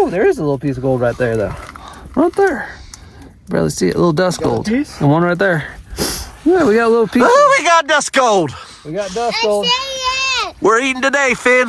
Oh, there is a little piece of gold right there, though. Right there. Barely see it. A little dust gold. And one right there. Yeah, we got a little piece. Oh, we got dust gold. We got dust gold. We're eating today, Finn.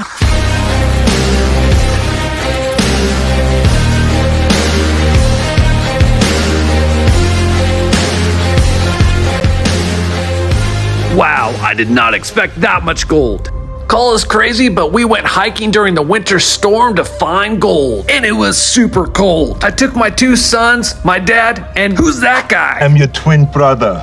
Wow, I did not expect that much gold. Call us crazy, but we went hiking during the winter storm to find gold. And it was super cold. I took my 2 sons, my dad, and who's that guy? I'm your twin brother.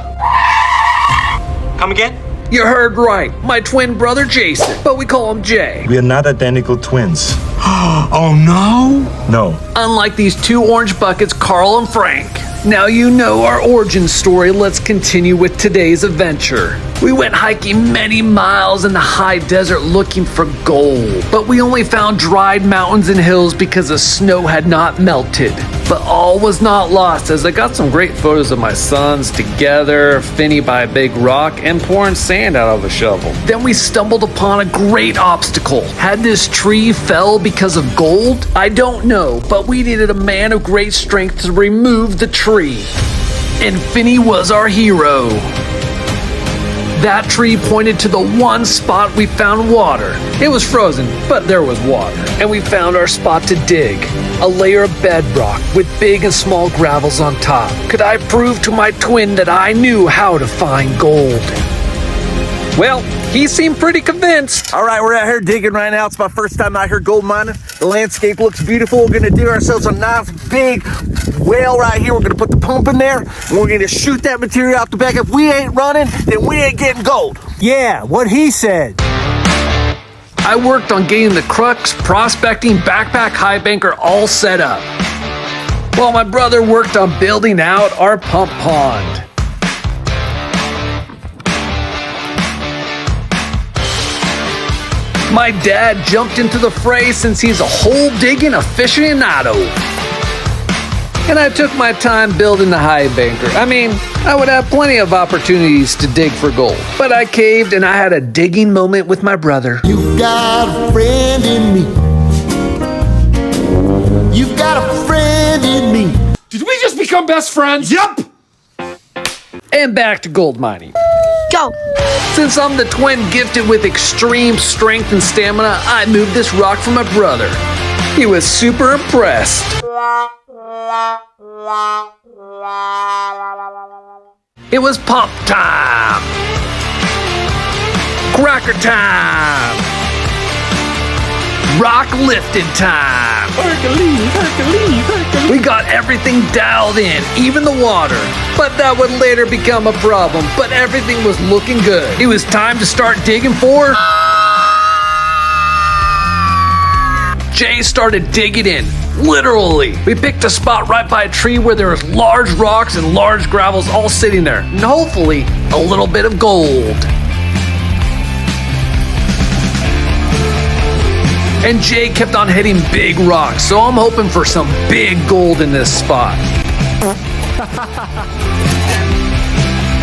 Come again? You heard right, my twin brother Jason, but we call him Jay. We are not identical twins. Oh no? No. Unlike these 2 orange buckets, Carl and Frank. Now you know our origin story, let's continue with today's adventure. We went hiking many miles in the high desert looking for gold, but we only found dried mountains and hills because the snow had not melted. But all was not lost, as I got some great photos of my sons together, Finney by a big rock, and pouring sand out of a shovel. Then we stumbled upon a great obstacle. Had this tree fell because of gold? I don't know, but we needed a man of great strength to remove the tree. And Finney was our hero. That tree pointed to the one spot we found water. It was frozen, but there was water. And we found our spot to dig. A layer of bedrock with big and small gravels on top. Could I prove to my twin that I knew how to find gold? Well, he seemed pretty convinced. All right, we're out here digging right now. It's my first time out here gold mining. The landscape looks beautiful. We're gonna do ourselves a nice big well right here. We're gonna put the pump in there, and we're gonna shoot that material out the back. If we ain't running, then we ain't getting gold. Yeah, what he said. I worked on getting the crux, prospecting, backpack, high banker all set up, while my brother worked on building out our pump pond. My dad jumped into the fray since he's a hole digging aficionado. And I took my time building the high banker. I mean, I would have plenty of opportunities to dig for gold, but I caved and I had a digging moment with my brother. You got a friend in me. You got a friend in me. Did we just become best friends? Yup. And back to gold mining. Go. Since I'm the twin gifted with extreme strength and stamina, I moved this rock for my brother. He was super impressed. It was pump time. Cracker time. Rock lifting time. We got everything dialed in, even the water. But that would later become a problem, but everything was looking good. It was time to start digging for... Jay started digging in, literally. We picked a spot right by a tree where there was large rocks and large gravels all sitting there, and hopefully a little bit of gold. And Jay kept on hitting big rocks, so I'm hoping for some big gold in this spot.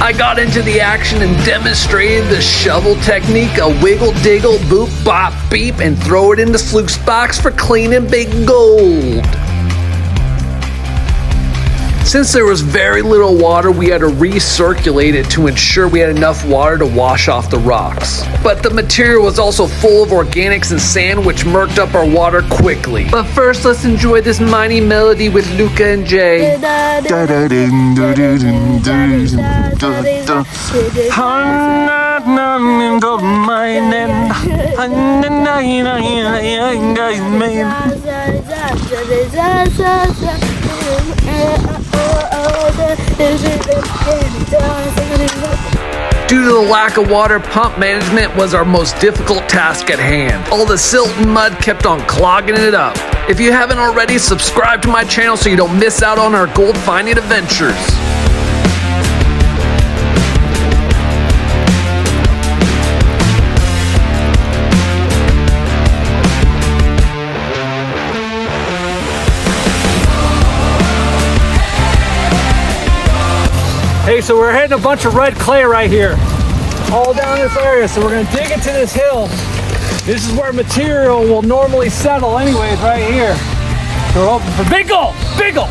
I got into the action and demonstrated the shovel technique, a wiggle, diggle, boop, bop, beep, and throw it in the sluice box for cleaning big gold. Since there was very little water, we had to recirculate it to ensure we had enough water to wash off the rocks. But the material was also full of organics and sand, which murked up our water quickly. But first, let's enjoy this mighty melody with Luca and Jay. Due to the lack of water, pump management was our most difficult task at hand. All the silt and mud kept on clogging it up. If you haven't already, subscribe to my channel so you don't miss out on our gold finding adventures. Hey, so we're hitting a bunch of red clay right here, all down this area. So we're gonna dig into this hill. This is where material will normally settle anyways, right here. We're hoping for big gold. Big gold.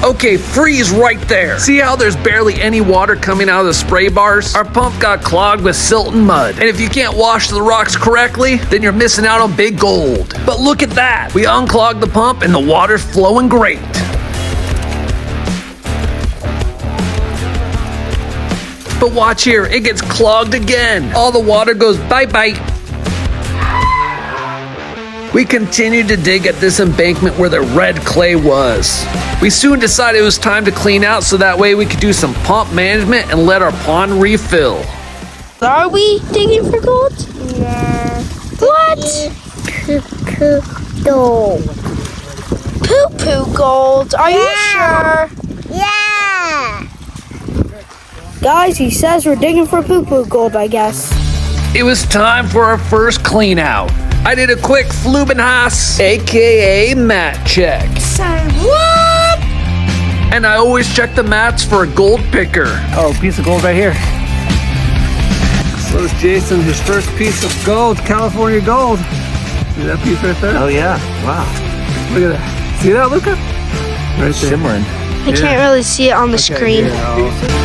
Okay, freeze right there. See how there's barely any water coming out of the spray bars? Our pump got clogged with silt and mud. And if you can't wash the rocks correctly, then you're missing out on big gold. But look at that. We unclogged the pump and the water's flowing great. But watch here, it gets clogged again. All the water goes bye-bye. We continued to dig at this embankment where the red clay was. We soon decided it was time to clean out so that way we could do some pump management and let our pond refill. Are we digging for gold? Yeah. What? Gold. Poo-poo gold. Are you sure? Yeah. Guys, he says we're digging for poo-poo gold, I guess. It was time for our first clean out. I did a quick Flubenhaus, aka mat check. Say what? And I always check the mats for a gold picker. Oh, piece of gold right here. So it's Jason, his first piece of gold, California gold. See that piece right there? Oh yeah, wow. Look at that. See that, Luca? Right there. Shimmering. I can't really see it on the screen.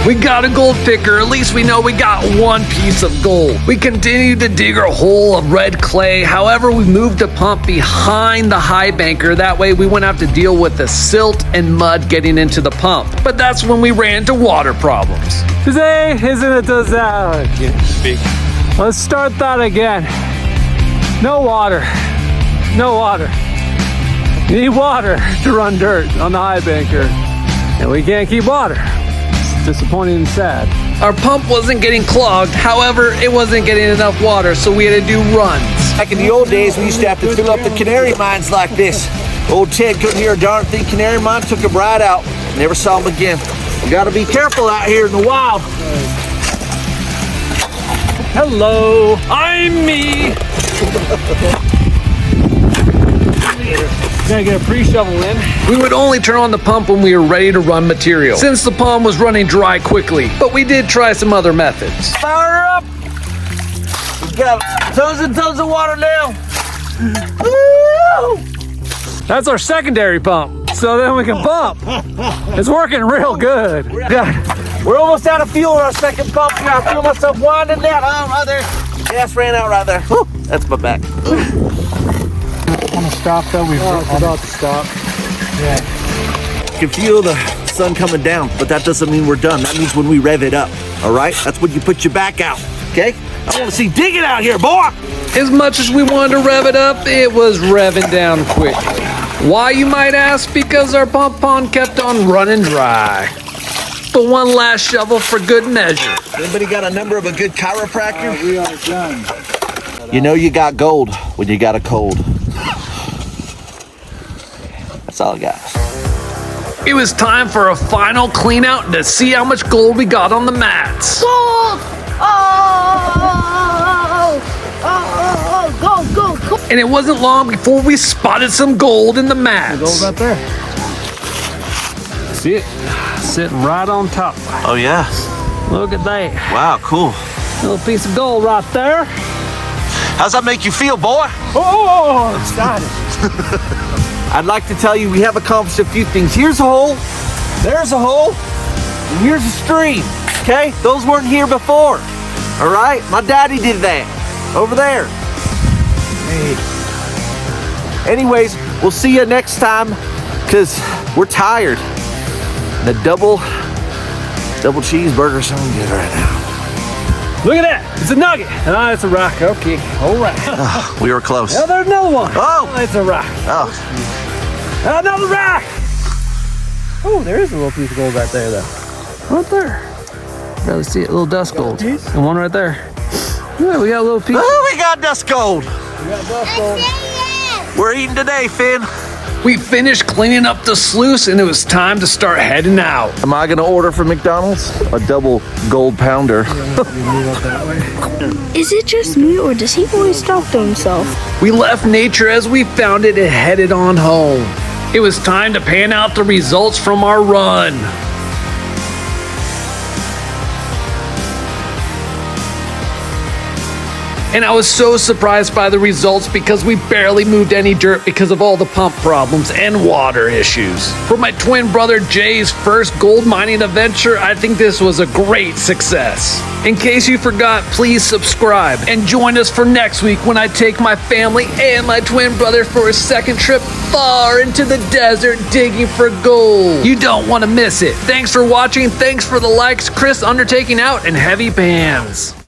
We got a gold picker, at least we know we got one piece of gold. We continued to dig our hole of red clay, however we moved the pump behind the highbanker, that way we wouldn't have to deal with the silt and mud getting into the pump. But that's when we ran into water problems. Today isn't it does that? Let's start that again. No water. No water. You need water to run dirt on the highbanker. And we can't keep water. It's disappointing and sad. Our pump wasn't getting clogged, however, it wasn't getting enough water, so we had to do runs. Back in the old days, we used to have to fill up the canary mines like this. Old Ted couldn't hear a darn thing. Canary mine took him right out. Never saw him again. We gotta be careful out here in the wild. Hello, I'm me. Gonna get a pre-shovel in. We would only turn on the pump when we were ready to run material, since the pond was running dry quickly, but we did try some other methods. Fire her up. We've got tons and tons of water now. Woo! That's our secondary pump, so then we can pump. It's working real good. We're almost out of fuel in our second pump. I feel myself winding down. Oh, right there. Gas ran out right there. Woo, that's my back. Want to stop though? It's about to stop. You can feel the sun coming down, but that doesn't mean we're done. That means when we rev it up. All right? That's when you put your back out. Okay? I want to see digging out here, boy. As much as we wanted to rev it up, it was revving down quickly. Why, you might ask? Because our pump pond kept on running dry. But one last shovel for good measure. Anybody got a number of a good chiropractor? We are done. You know you got gold when you got a cold. That's all I got. It was time for a final clean out to see how much gold we got on the mats. Gold! Oh, gold, gold, gold. And it wasn't long before we spotted some gold in the mats. Gold right there. See it? Sitting right on top. Oh yeah. Look at that. Wow, cool. Little piece of gold right there. How's that make you feel, boy? Oh, I'm excited. I'd like to tell you we have accomplished a few things. Here's a hole, there's a hole, and here's a stream, okay? Those weren't here before, all right? My daddy did that, over there. Hey. Anyways, we'll see you next time, because we're tired. The double cheeseburger sounds good right now. Look at that. It's a nugget. Ah, it's a rock. Okay. All right. We were close. Now there's another one. Oh. It's a rock. Oh. Another rock. Oh, there is a little piece of gold right there, though. Right there. Barely see it. A little dust gold. And one right there. Yeah, we got a little piece. Oh, we got dust gold. We got dust gold. We're eating today, Finn. We finished cleaning up the sluice and it was time to start heading out. Am I gonna order from McDonald's? A double gold pounder. Is it just me, or does he always talk to himself? We left nature as we found it and headed on home. It was time to pan out the results from our run. And I was so surprised by the results because we barely moved any dirt because of all the pump problems and water issues. For my twin brother Jay's first gold mining adventure, I think this was a great success. In case you forgot, please subscribe and join us for next week when I take my family and my twin brother for a second trip far into the desert digging for gold. You don't want to miss it. Thanks for watching. Thanks for the likes. Chris Undertaking out and heavy bands.